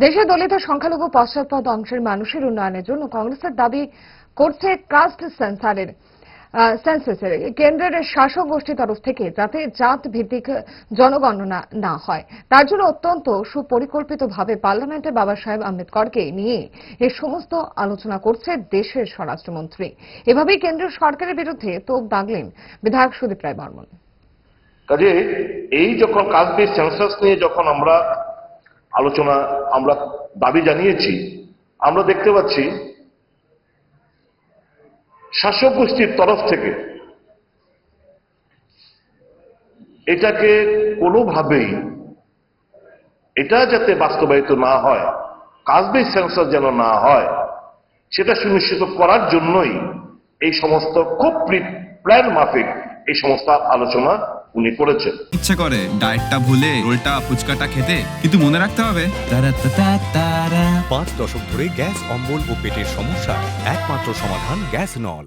দেশে দলিত সংখ্যালঘু পশ্চাৎপদ অংশের মানুষের উন্নয়নের জন্য কংগ্রেসের দাবি করছে কাস্ট সেন্সাসের কেন্দ্রের শাসক গোষ্ঠীর তরফ থেকে যাতে জাত ভিত্তিক জনগণনা না হয় তার জন্য অত্যন্ত সুপরিকল্পিতভাবে পার্লামেন্টে বাবা সাহেব আম্বেদকরকে নিয়ে এই সমস্ত আলোচনা করছে দেশের স্বরাষ্ট্রমন্ত্রী। এভাবেই কেন্দ্রীয় সরকারের বিরুদ্ধে তোপ দাগলেন বিধায়ক সুদীপ রায় বর্মন। কাজে এই যখন কাস্ট বেসড সেন্সাস নিয়ে যখন আমরা দাবি জানিয়েছি, আমরা দেখতে পাচ্ছি শাসক গোষ্ঠীর তরফ থেকে এটাকে কোনোভাবেই এটা যাতে বাস্তবায়িত না হয়, কাস্ট বেসড সেন্সাস যেন না হয়, সেটা সুনিশ্চিত করার জন্যই এই সমস্ত খুব প্ল্যান মাফিক এই সমস্ত আলোচনা উনি করেছেন। ইচ্ছে করে ডায়েটটা ভুলে রোলটা ফুচকাটা খেতে, কিন্তু মনে রাখতে হবে 5 দশক ধরে গ্যাস অম্বল ও পেটের সমস্যা একমাত্র সমাধান গ্যাস নল।